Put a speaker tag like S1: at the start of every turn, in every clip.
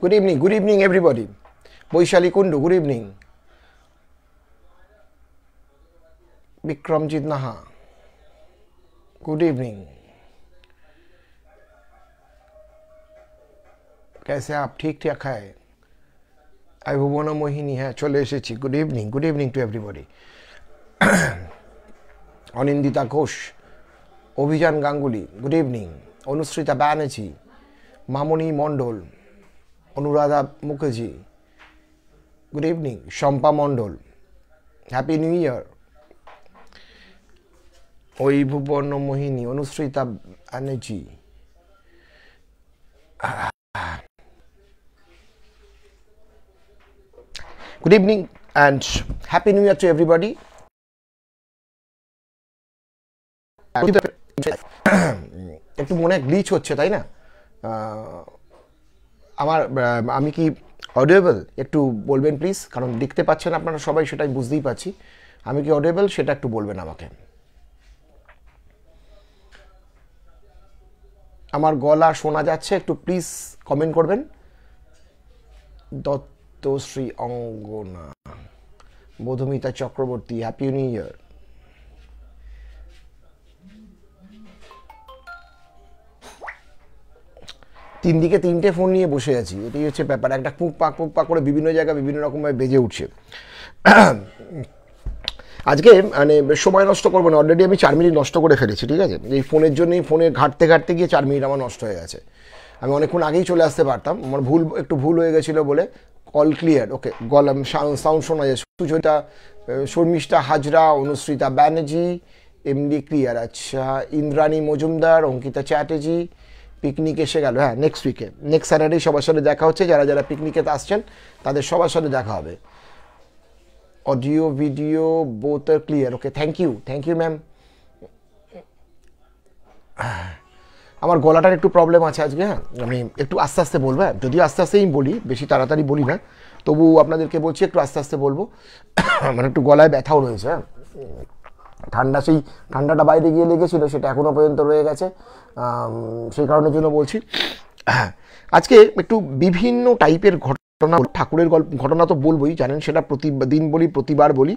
S1: Good evening, everybody. Boishali Kundu, good evening. Bikramjit Naha, good evening. कैसे आप ठीक ठाक है आई भुवन मोहिनी है चले एसेছি good evening to everybody Anindita Ghosh অভিযান গাঙ্গুলি good evening অনুশ্রিতা ব্যানার্জি মামনি মণ্ডল অনুরাধা মুখার্জি good evening শম্পা মণ্ডল হ্যাপি নিউ ইয়ার ওই ভুবন মোহিনী অনুশ্রিতা Banerjee Good evening and happy new year to everybody. একটু মনে গ্লিচ হচ্ছে তাই না আমার আমি কি অডিয়েবল একটু বলবেন প্লিজ কারণ দেখতে পাচ্ছেন আপনারা সবাই সেটাই বুঝতেই পাচ্ছি আমি কি অডিয়েবল সেটা একটু বলবেন আমাকে আমার গলা শোনা যাচ্ছে একটু প্লিজ কমেন্ট করবেন Duttashree Angana Madhumita Chakraborty happy new year তিন দিকে তিনটে ফোন নিয়ে বসে আছি এটাই হচ্ছে ব্যাপার একটা পুক পাক করে বিভিন্ন জায়গায় বিভিন্ন রকমভাবে বেজে উঠছে আজকে মানে সময় নষ্ট করবো না অলরেডি আমি 4 মিনিট নষ্ট করে ফেলেছি ঠিক আছে এই ফোনের জন্যই ফোনে ঘাঁটতে গিয়ে 4 মিনিট আমার নষ্ট হয়ে গেছে আমি অনেকক্ষণ আগেই চলে আসতে পারতাম আমার একটু ভুল হয়ে গেছিলো বলে কল ক্লিয়ার ওকে গলা সাউন্ড শোনা যায় সুচরিতা শর্মিষ্ঠা হাজরা অনুশ্রিতা ব্যানার্জি এমডি ক্লিয়ার আচ্ছা ইন্দ্রাণী মজুমদার অঙ্কিতা চ্যাটার্জি পিকনিক এসে গেল হ্যাঁ নেক্সট উইকে নেক্সট স্যাটারডে সবার সাথে দেখা হচ্ছে যারা পিকনিকে আসছেন তাদের সবার সাথে দেখা হবে অডিও ভিডিও বোথ আর clear okay thank you ma'am আমার গলাটার একটু প্রবলেম আছে আজকে হ্যাঁ আমি একটু আস্তে আস্তে বলবো হ্যাঁ যদিও আস্তে আস্তেই বলি বেশি তাড়াতাড়ি বলি না তবু আপনাদেরকে বলছি একটু আস্তে আস্তে বলবো মানে একটু গলায় ব্যথাও রয়েছে হ্যাঁ ঠান্ডাটা বাইরে গিয়ে লেগেছিল সেটা এখনও পর্যন্ত রয়ে গেছে সেই কারণের জন্য বলছি আজকে একটু বিভিন্ন টাইপের ঘটনা ঠাকুরের ঘটনা তো বলবোই জানেন সেটা প্রতিদিন বলি প্রতিবার বলি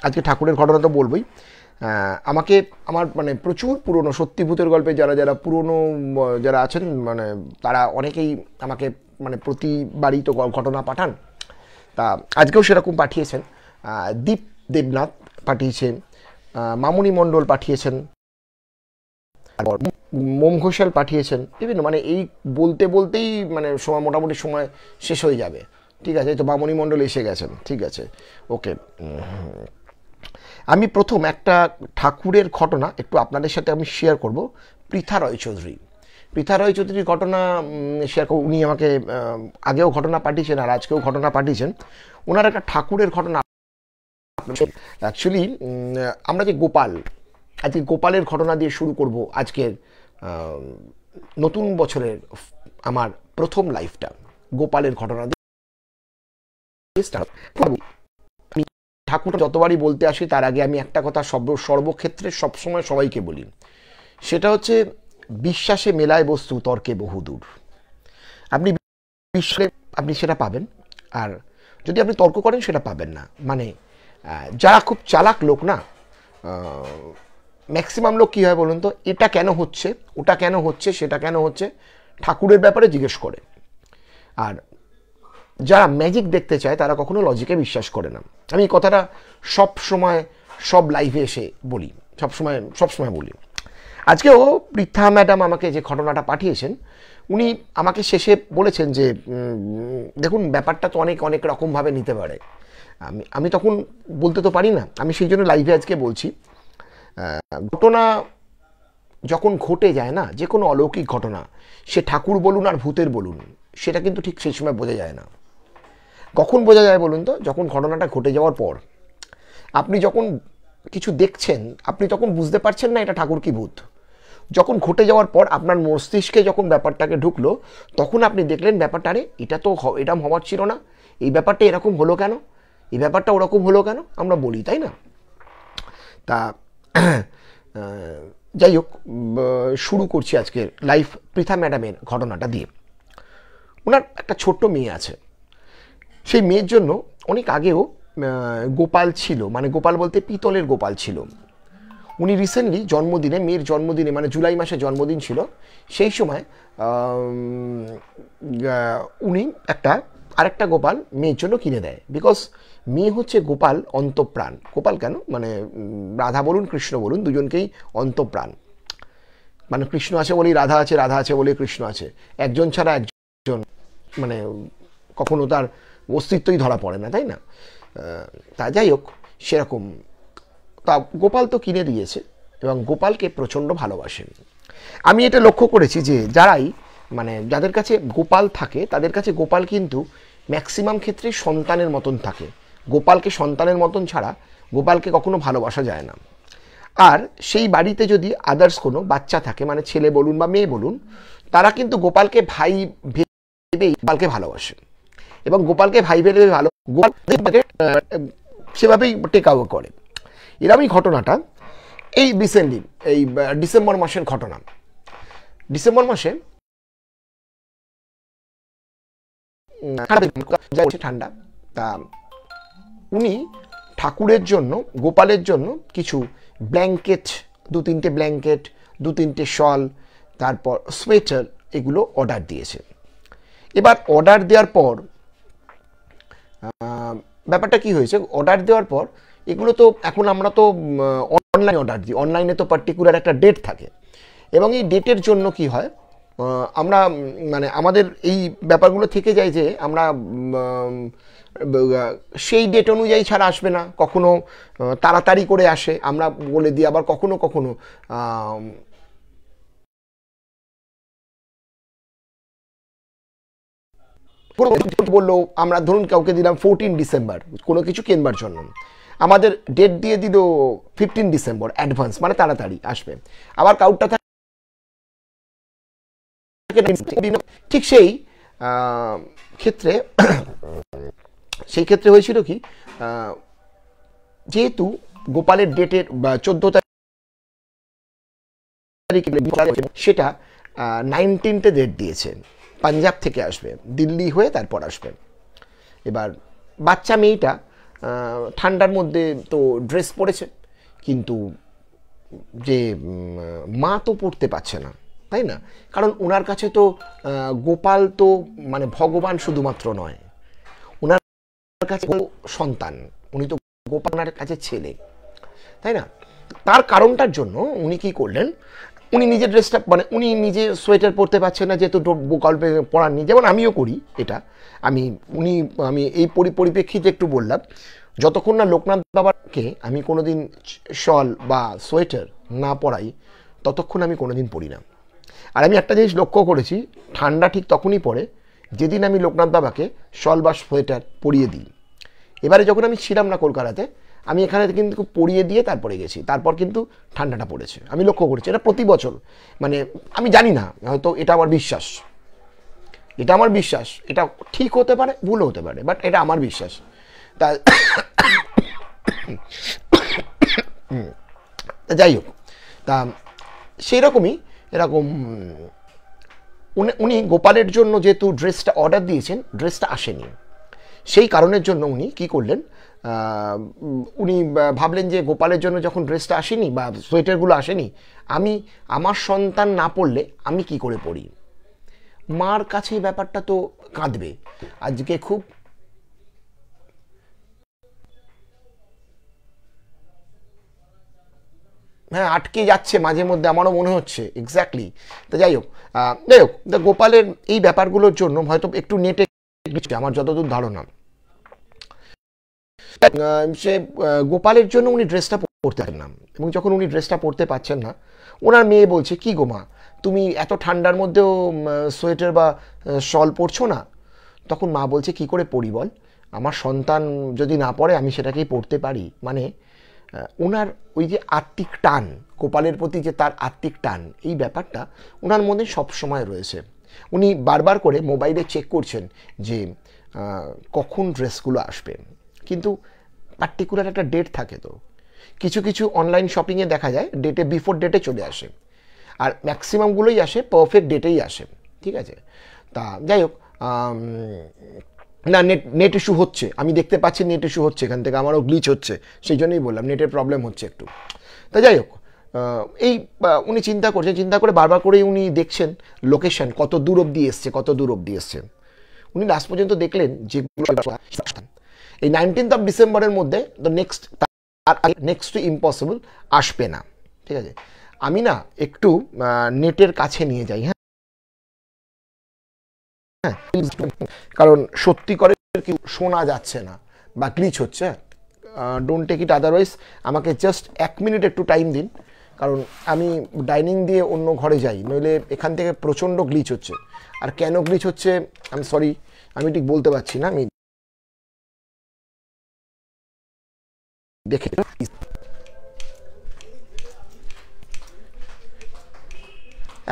S1: আজকে ঠাকুরের ঘটনা তো বলবোই আমাকে আমার মানে প্রচুর পুরনো সত্যি ভূতের গল্পে যারা পুরনো যারা আছেন মানে তারা অনেকেই আমাকে মানে প্রতিবারই তো ঘটনা পাঠান তা আজকেও সেরকম পাঠিয়েছেন দীপ দেবনাথ পাঠিয়েছেন মামনি মণ্ডল পাঠিয়েছেন মোম ঘোষাল পাঠিয়েছেন বিভিন্ন মানে এই বলতেই মানে সময় মোটামুটি সময় শেষ হয়ে যাবে ঠিক আছে তো মামনি মণ্ডল এসে গেছেন ঠিক আছে ওকে আমি প্রথম একটা ঠাকুরের ঘটনা একটু আপনাদের সাথে আমি শেয়ার করব পৃথা রয়চৌধুরীর ঘটনা শেয়ার করব উনি আমাকে আগেও ঘটনা পাঠিয়েছেন আর আজকেও ঘটনা পাঠিয়েছেন ওনার একটা ঠাকুরের ঘটনা অ্যাকচুয়ালি আমরা যে আজকে গোপালের ঘটনা দিয়ে শুরু করব আজকের নতুন বছরের আমার প্রথম লাইফটা গোপালের ঘটনা দিয়ে আমি ঠাকুর যতবারই বলতে আসি তার আগে আমি একটা কথা সর্বক্ষেত্রে সবসময় সবাইকে বলি সেটা হচ্ছে বিশ্বাসে মেলায় বস্তু তর্কে বহুদূর আপনি বিশ্বাসে আপনি সেটা পাবেন আর যদি আপনি তর্ক করেন সেটা পাবেন না মানে যারা খুব চালাক লোক না ম্যাক্সিমাম লোক কী হয় বলুন তো এটা কেন হচ্ছে ওটা কেন হচ্ছে সেটা কেন হচ্ছে ঠাকুরের ব্যাপারে জিজ্ঞেস করে আর যারা ম্যাজিক দেখতে চায় তারা কখনো লজিকে বিশ্বাস করে না আমি এই কথাটা সব লাইভে এসে বলি সবসময় বলি আজকেও পৃথা ম্যাডাম আমাকে যে ঘটনাটা পাঠিয়েছেন উনি আমাকে শেষে বলেছেন যে দেখুন ব্যাপারটা তো অনেক রকমভাবে নিতে পারে আমি তখন বলতে তো পারি না আমি সেই জন্য লাইভে আজকে বলছি ঘটনা যখন ঘটে যায় না যে কোনো অলৌকিক ঘটনা সে ঠাকুর বলুন আর ভূতের বলুন সেটা কিন্তু ঠিক সেই সময় বোঝা যায় না কখন বোঝা যায় বলুন তো যখন ঘটনাটা ঘটে যাওয়ার পর আপনি যখন কিছু দেখছেন আপনি তখন বুঝতে পারছেন না এটা ঠাকুর কি ভূত যখন ঘটে যাওয়ার পর আপনার মস্তিষ্কে যখন ব্যাপারটাকে ঢুকলো তখন আপনি দেখলেন ব্যাপারটা আরে এটা তো এরকম হওয়ার ছিল না এই ব্যাপারটা এরকম হলো কেন এই ব্যাপারটা ওরকম হলো কেন আমরা বলি তাই না তা যাই হোক শুরু করছি আজকের লাইভ পৃথা ম্যাডামের ঘটনাটা দিয়ে ওনার একটা ছোট্ট মেয়ে আছে, সেই মেয়ের জন্য অনেক আগেও গোপাল ছিল, মানে গোপাল বলতে পিতলের গোপাল ছিল। উনি রিসেন্টলি জন্মদিনে, মেয়ের জন্মদিনে, মানে জুলাই মাসে জন্মদিন ছিল, সেই সময় উনি আরেকটা গোপাল মেয়ের জন্য কিনে দেয়। বিকজ মেয়ে হচ্ছে গোপাল অন্তঃপ্রাণ। গোপাল কেন, মানে রাধা বলুন কৃষ্ণ বলুন, দুজনকেই অন্তঃপ্রাণ। মানে কৃষ্ণ আছে বলেই রাধা আছে, রাধা আছে বলেই কৃষ্ণ আছে। একজন ছাড়া একজন মানে কখনো তার অস্তিত্বই ধরা পড়ে না, তাই না? তা যাই হোক, সেরকম তা গোপাল তো কিনে দিয়েছে এবং গোপালকে প্রচণ্ড ভালোবাসেন। আমি এটা লক্ষ্য করেছি যে যাদের কাছে গোপাল থাকে তাদের কাছে গোপাল কিন্তু ম্যাক্সিমাম ক্ষেত্রে সন্তানের মতন থাকে। গোপালকে সন্তানের মতন ছাড়া গোপালকে কখনো ভালোবাসা যায় না। আর সেই বাড়িতে যদি আদার্স কোনো বাচ্চা থাকে, মানে ছেলে বলুন বা মেয়ে বলুন, তারা কিন্তু গোপালকে ভাই ভেবেই গোপালকে ভালোবাসে এবং গোপালকে ভাই ভেবে গোপালকে সেভাবেই টেকআউট করে। এরকমই ঘটনাটা এই রিসেন্টলি, এই ডিসেম্বর মাসের ঘটনা। ডিসেম্বর মাসে ঠান্ডা, তা উনি ঠাকুরের জন্য, গোপালের জন্য কিছু ব্ল্যাঙ্কেট, 2-3টে ব্ল্যাঙ্কেট, 2-3টে শল, তারপর সোয়েটার, এগুলো অর্ডার দিয়েছে। এবার অর্ডার দেওয়ার পর ব্যাপারটা কি হয়েছে, অর্ডার দেওয়ার পর এগুলো তো এখন আমরা তো অনলাইনে অর্ডার দিই, অনলাইনে তো পার্টিকুলার একটা ডেট থাকে এবং এই ডেটের জন্য কি হয়, আমরা মানে আমাদের এই ব্যাপারগুলো থেকে যায় যে আমরা সেই ডেট অনুযায়ী ছাড়া আসবে না, কখনো তাড়াতাড়ি করে আসে, আমরা বলে দিই, আবার কখনো কখনো বললো, আমরা ধরুন কাউকে দিলাম 14 ডিসেম্বর কোনো কিছু কেনবার জন্য, আমাদের ডেট দিয়ে দিল 15 ডিসেম্বর অ্যাডভান্স, মানে তাড়াতাড়ি আসবে। আবার কাউটা থাকে ঠিক সেই ক্ষেত্রে হয়েছিল কি, যেহেতু গোপালের ডেটের 14 তারিখ, সেটা 19টে ডেট দিয়েছে, পাঞ্জাব থেকে আসবে, দিল্লি হয়ে তারপর আসবে। এবার বাচ্চা মেয়েটা ঠান্ডার মধ্যে তো ড্রেস পরেছে, কিন্তু যে মা তো পড়তে পারছে না, তাই না? কারণ ওনার কাছে তো গোপাল তো মানে ভগবান শুধুমাত্র নয়, ওনার কাছে সন্তান, উনি তো গোপালের কাছে ছেলে, তাই না? তার কারণটার জন্য উনি কি করলেন, উনি নিজের ড্রেসটা, মানে উনি নিজে সোয়েটার পরতে পারছেন না, যেহেতু গল্পে পড়াননি, যেমন আমিও করি এটা। আমি এই পরিপ্রেক্ষিতে একটু বললাম, যতক্ষণ না লোকনাথ বাবাকে আমি কোনোদিন শল বা সোয়েটার না পরাই, ততক্ষণ আমি কোনোদিন পরি না। আর আমি একটা জিনিস লক্ষ্য করেছি, ঠান্ডা ঠিক তখনই পড়ে যেদিন আমি লোকনাথ বাবাকে শল বা সোয়েটার পরিয়ে দিই। এবারে যখন আমি ছিলাম না কলকাতাতে, আমি এখানে কিন্তু পরিয়ে দিয়ে তারপরে গেছি, তারপর কিন্তু ঠান্ডাটা পড়েছে, আমি লক্ষ্য করেছি। এটা প্রতি বছর, মানে আমি জানি না, হয়তো এটা আমার বিশ্বাস, এটা ঠিক হতে পারে, ভুল হতে পারে, বাট এটা আমার বিশ্বাস। তা যাই হোক, তা সেই রকমই এরকম উনি গোপালের জন্য যেহেতু ড্রেসটা অর্ডার দিয়েছেন, ড্রেসটা আসেনি, সেই কারণের জন্য উনি কি করলেন, উনি ভাবলেন যে গোপালের জন্য যখন ড্রেসটা আসেনি বা সোয়েটারগুলো আসেনি, আমার সন্তান না পড়লে আমি কি করে পড়ি। মার কাছে ব্যাপারটা তো কাঁদবে। আজকে খুব হ্যাঁ আটকে যাচ্ছে মাঝে মধ্যে, আমারও মনে হচ্ছে এক্স্যাক্টলি। তো যাই হোক, গোপালের এই ব্যাপারগুলোর জন্য হয়তো একটু নেটে, আমার যতদূর ধারণা, সে গোপালের জন্য উনি ড্রেসটা পরতে পারেন না, এবং যখন উনি ড্রেসটা পরতে পারছেন না, ওনার মেয়ে বলছে, কি গো মা, তুমি এত ঠান্ডার মধ্যেও সোয়েটার বা শল পরছো না? তখন মা বলছে, কি করে পরি বল, আমার সন্তান যদি না পড়ে আমি সেটাকেই পড়তে পারি। মানে ওনার ওই যে আত্মিক টান, গোপালের প্রতি যে তার আত্মিক টান, এই ব্যাপারটা ওনার মধ্যে সবসময় রয়েছে। উনি বারবার করে মোবাইলে চেক করছেন যে কখন ড্রেসগুলো আসবে, কিন্তু পার্টিকুলার একটা ডেট থাকে। তো কিছু কিছু অনলাইন শপিংয়ে দেখা যায় ডেটে, বিফোর ডেটে চলে আসে, আর ম্যাক্সিমামগুলোই আসে পারফেক্ট ডেটেই আসে, ঠিক আছে? তা যাই হোক, না, নেট নেট ইস্যু হচ্ছে, আমি দেখতে পাচ্ছি নেট ইস্যু হচ্ছে, এখান থেকে আমারও গ্লিচ হচ্ছে, সেই জন্যই বললাম নেটের প্রবলেম হচ্ছে একটু। তা যাই হোক, এই উনি চিন্তা করছেন, চিন্তা করে বারবার করেই উনি দেখছেন লোকেশন কত দূর অব্দি এসছে, কত দূর অব্দি এসছে। উনি লাস্ট পর্যন্ত দেখলেন যেগুলো এই 19th অফ ডিসেম্বরের মধ্যে দ্য নেক্সট, তার আগে নেক্সট টু ইম্পসিবল আসবে না। ঠিক আছে, আমি না একটু নেটের কাছে নিয়ে যাই, হ্যাঁ হ্যাঁ, কারণ সত্যি করে কি শোনা যাচ্ছে না বা গ্লিচ হচ্ছে। ডোন্ট টেক ইট আদারওয়াইজ, আমাকে জাস্ট 1 মিনিট একটু টাইম দিন, কারণ আমি ডাইনিং দিয়ে অন্য ঘরে যাই, নইলে এখান থেকে প্রচণ্ড গ্লিচ হচ্ছে। আর কেন গ্লিচ হচ্ছে আমি সরি, আমি ঠিক বলতে পারছি না, আমি দেখে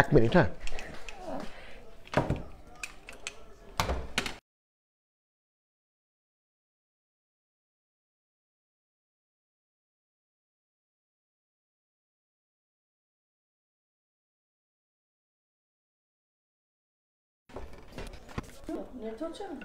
S1: 1 মিনিট, হ্যাঁ।
S2: নেট হচ্ছে না।